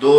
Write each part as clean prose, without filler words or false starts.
2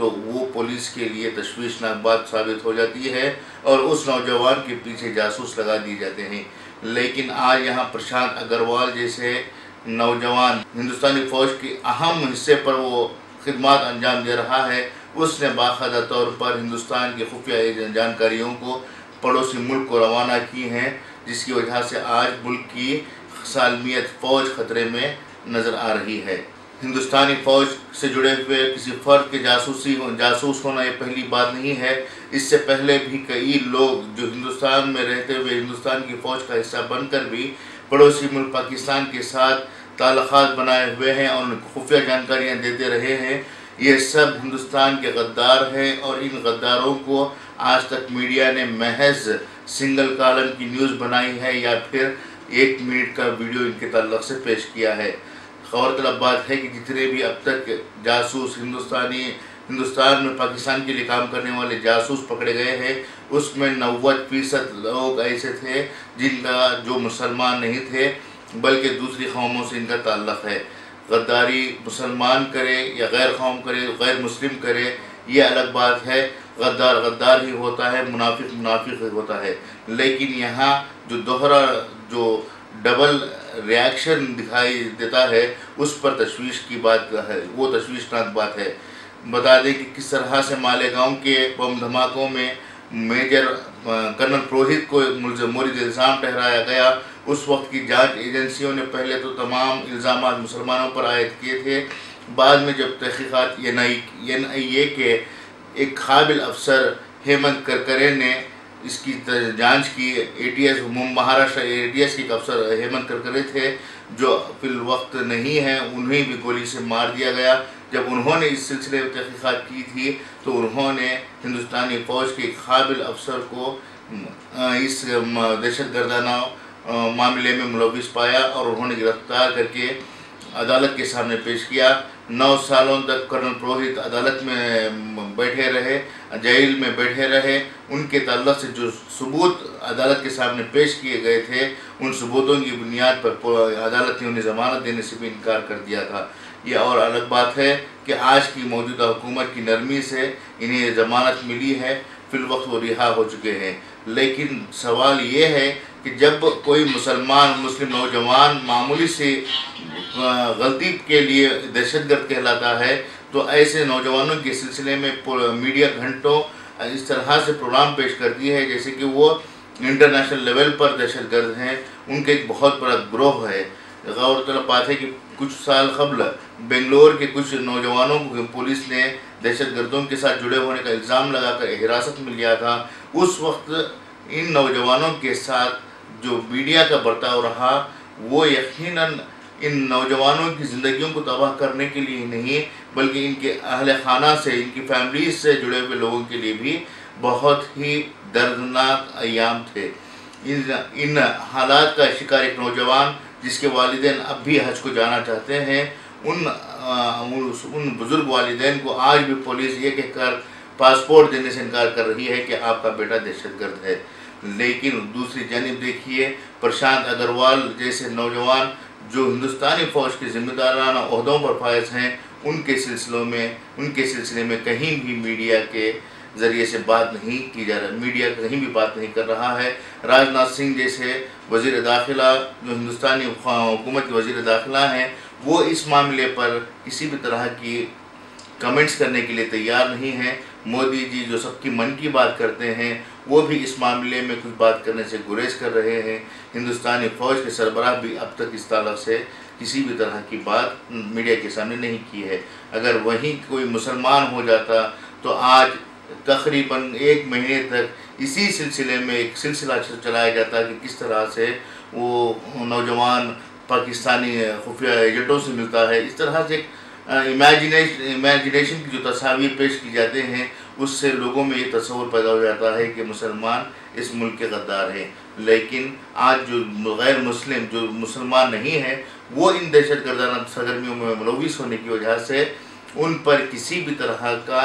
تو وہ پولیس کے لیے تشویشناک بات ثابت ہو جاتی ہے اور اس نوجوان کے پیچھے جاسوس لگا دیے جاتے ہیں۔ لیکن آج یہاں پرشانت اگروال جیسے نوجوان ہندوستانی فوج کے اہم حصے پر وہ خدمات انجام دے رہا ہے، اس نے باقاعدہ طور پر ہندوستان کی خفیہ جانکاریوں کو پڑوسی ملک کو روانہ کی ہیں، جس کی وجہ سے آج ملک کی سالمیت فوج خطرے میں نظر آ رہی ہے۔ ہندوستانی فوج سے جڑے ہوئے کسی فرد کے جاسوس ہونا یہ پہلی بات نہیں ہے۔ اس سے پہلے بھی کئی لوگ جو ہندوستان میں رہتے ہوئے ہندوستان کی فوج کا حصہ بن کر بھی پڑوسی ملک پاکستان کے ساتھ تعلقات بنائے ہوئے ہیں اور ان کو خفیہ جانکاریاں دیتے رہے ہیں۔ یہ سب ہندوستان کے غدار ہیں اور ان غداروں کو آج تک میڈیا نے محض سنگل کالم کی نیوز بنائی ہے یا پھر 1 منٹ کا ویڈیو ان کے تعلق سے پیش کیا ہے۔ غورطلب بات ہے کہ جتنے بھی اب تک جاسوس ہندوستان میں پاکستان کے لیے کام کرنے والے جاسوس پکڑے گئے ہیں، اس میں 90% لوگ ایسے تھے جن کا جو مسلمان نہیں تھے بلکہ دوسری قوموں سے ان کا تعلق ہے۔ غداری مسلمان کرے یا غیر قوم کرے، غیر مسلم کرے، یہ الگ بات ہے۔ غدار غدار ہی ہوتا ہے، منافق منافق ہی ہوتا ہے۔ لیکن یہاں جو ڈبل ریاکشن دکھائی دیتا ہے اس پر تشویش کی بات ہے، وہ تشویشناک بات ہے۔ بتا دیں کہ کس طرح سے مالیگاؤں کے بم دھماکوں میں میجر کرنل پروہت کو مورد الزام ٹھہرایا گیا۔ اس وقت کی جانچ ایجنسیوں نے پہلے تو تمام الزامات مسلمانوں پر عائد کیے تھے، بعد میں جب تحقیقات NIA کے ایک قابل افسر ہیمنت کرکرے نے اس کی جانچ کی، مہاراشٹر ATS کے ایک افسر ہیمنت کرکرے تھے جو فی الوقت نہیں ہیں، انہیں بھی گولی سے مار دیا گیا۔ جب انہوں نے اس سلسلے میں تحقیقات کی تھی تو انہوں نے ہندوستانی فوج کے ایک قابل افسر کو اس دہشت گردانہ معاملے میں ملوث پایا اور انہوں نے گرفتار کر کے عدالت کے سامنے پیش کیا۔ 9 سالوں تک کرنل پروہت عدالت میں بیٹھے رہے، جیل میں بیٹھے رہے۔ ان کے تعلق سے جو ثبوت عدالت کے سامنے پیش کیے گئے تھے، ان ثبوتوں کی بنیاد پر عدالت نے انہیں ضمانت دینے سے بھی انکار کر دیا تھا۔ یہ اور الگ بات ہے کہ آج کی موجودہ حکومت کی نرمی سے انہیں ضمانت ملی ہے، فی الوقت وہ رہا ہو چکے ہیں۔ لیکن سوال یہ ہے کہ جب کوئی مسلم نوجوان معمولی سے غلطی کے لیے دہشت گرد کہلاتا ہے تو ایسے نوجوانوں کے سلسلے میں میڈیا گھنٹوں اس طرح سے پروگرام پیش کرتی ہے جیسے کہ وہ انٹرنیشنل لیول پر دہشت گرد ہیں، ان کا ایک بہت بڑا گروہ ہے۔ غورطلب بات ہے کہ کچھ سال قبل بنگلور کے کچھ نوجوانوں کو پولیس نے دہشت گردوں کے ساتھ جڑے ہونے کا الزام لگا کر حراست میں لیا تھا۔ اس وقت ان نوجوانوں کے ساتھ جو میڈیا کا برتاؤ رہا وہ یقیناً ان نوجوانوں کی زندگیوں کو تباہ کرنے کے لیے نہیں بلکہ ان کے اہل خانہ سے، ان کی فیملیز سے جڑے ہوئے لوگوں کے لیے بھی بہت ہی دردناک ایام تھے۔ ان حالات کا شکار ایک نوجوان جس کے والدین اب بھی حج کو جانا چاہتے ہیں، ان بزرگ والدین کو آج بھی پولیس یہ کہہ کر پاسپورٹ دینے سے انکار کر رہی ہے کہ آپ کا بیٹا دہشت گرد ہے۔ لیکن دوسری جانب دیکھیے پرشانت اگروال جیسے نوجوان جو ہندوستانی فوج کے ذمہ دارانہ عہدوں پر فائز ہیں، ان کے سلسلے میں کہیں بھی میڈیا کے ذریعے سے بات نہیں کی جا رہی، میڈیا کہیں بھی بات نہیں کر رہا ہے۔ راجناتھ سنگھ جیسے وزیر داخلہ جو ہندوستانی حکومت کے وزیر داخلہ ہیں، وہ اس معاملے پر کسی بھی طرح کی کمنٹس کرنے کے لیے تیار نہیں ہیں۔ مودی جی جو سب کی من کی بات کرتے ہیں وہ بھی اس معاملے میں کچھ بات کرنے سے گریز کر رہے ہیں۔ ہندوستانی فوج کے سربراہ بھی اب تک اس تعلق سے کسی بھی طرح کی بات میڈیا کے سامنے نہیں کی ہے۔ اگر وہیں کوئی مسلمان ہو جاتا تو آج تقریباً 1 مہینے تک اسی سلسلے میں ایک سلسلہ چلایا جاتا کہ کس طرح سے وہ نوجوان پاکستانی خفیہ ایجنٹوں سے ملتا ہے۔ اس طرح سے امیجنیشن کی جو تصاویر پیش کی جاتے ہیں اس سے لوگوں میں یہ تصور پیدا ہو جاتا ہے کہ مسلمان اس ملک کے غدار ہیں۔ لیکن آج جو غیر مسلم جو مسلمان نہیں ہیں وہ ان دہشت گردانہ سرگرمیوں میں ملوث ہونے کی وجہ سے ان پر کسی بھی طرح کا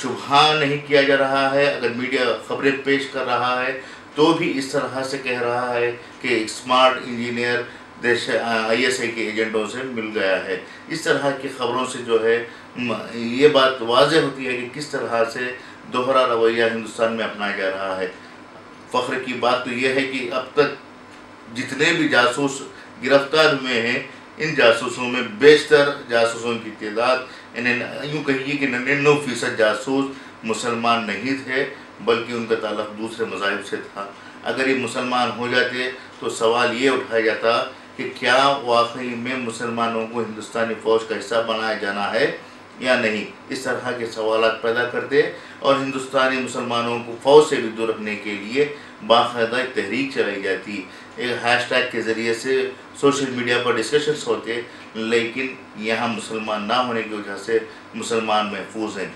شبہہ نہیں کیا جا رہا ہے۔ اگر میڈیا خبریں پیش کر رہا ہے تو بھی اس طرح سے کہہ رہا ہے کہ ایک اسمارٹ انجینئر ISI کے ایجنٹوں سے مل گیا ہے۔ اس طرح کی خبروں سے جو ہے یہ بات واضح ہوتی ہے کہ کس طرح سے دوہرا رویہ ہندوستان میں اپنایا جا رہا ہے۔ فخر کی بات تو یہ ہے کہ اب تک جتنے بھی جاسوس گرفتار ہوئے ہیں، ان جاسوسوں میں بیشتر جاسوسوں کی تعداد یوں کہیے کہ 99% جاسوس مسلمان نہیں تھے، بلکہ ان کا تعلق دوسرے مذاہب سے تھا۔ اگر یہ مسلمان ہو جاتے تو سوال یہ اٹھایا جاتا کہ کیا واقعی میں مسلمانوں کو ہندوستانی فوج کا حصہ بنایا جانا ہے یا نہیں۔ اس طرح کے سوالات پیدا کرتے اور ہندوستانی مسلمانوں کو فوج سے بھی دور رکھنے کے لیے باقاعدہ ایک تحریک چلائی جاتی، ایک ہیش ٹیگ کے ذریعے سے سوشل میڈیا پر ڈسکشنز ہوتے، لیکن یہاں مسلمان نہ ہونے کی وجہ سے مسلمان محفوظ ہیں۔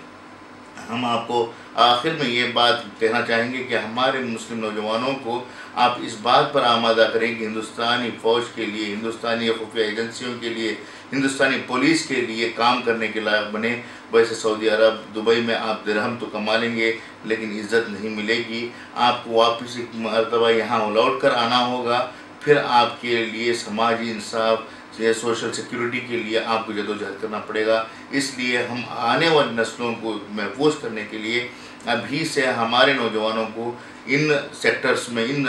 ہم آپ کو آخر میں یہ بات کہنا چاہیں گے کہ ہمارے مسلم نوجوانوں کو آپ اس بات پر آمادہ کریں کہ ہندوستانی فوج کے لیے، ہندوستانی خفیہ ایجنسیوں کے لیے، ہندوستانی پولیس کے لیے کام کرنے کے لائق بنے۔ ویسے سعودی عرب، دبئی میں آپ درہم تو کما لیں گے لیکن عزت نہیں ملے گی۔ آپ کو واپس ایک مرتبہ یہاں لوٹ کر آنا ہوگا، پھر آپ کے لیے سماجی انصاف یا سوشل سیکیورٹی کے لیے آپ کو جدوجہد کرنا پڑے گا۔ اس لیے ہم آنے والی نسلوں کو محفوظ کرنے کے لیے ابھی سے ہمارے نوجوانوں کو ان سیکٹرز میں، ان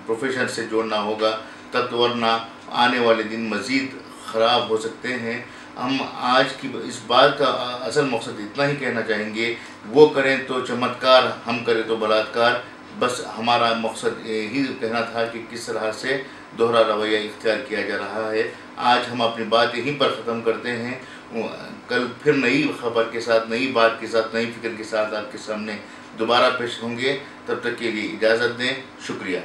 پروفیشن سے جوڑنا ہوگا، تب ورنہ آنے والے دن مزید خراب ہو سکتے ہیں۔ ہم آج کی اس بات کا اصل مقصد اتنا ہی کہنا چاہیں گے، وہ کریں تو چمتکار، ہم کریں تو بلاత్కాر۔ بس ہمارا مقصد یہی کہنا تھا کہ کس طرح سے دوہرا رویہ اختیار کیا جا رہا ہے۔ آج ہم اپنی بات یہیں پر ختم کرتے ہیں، کل پھر نئی خبر کے ساتھ، نئی بات کے ساتھ، نئی فکر کے ساتھ آپ کے سامنے دوبارہ پیش ہوں گے۔ تب تک کے لیے اجازت دیں، شکریہ۔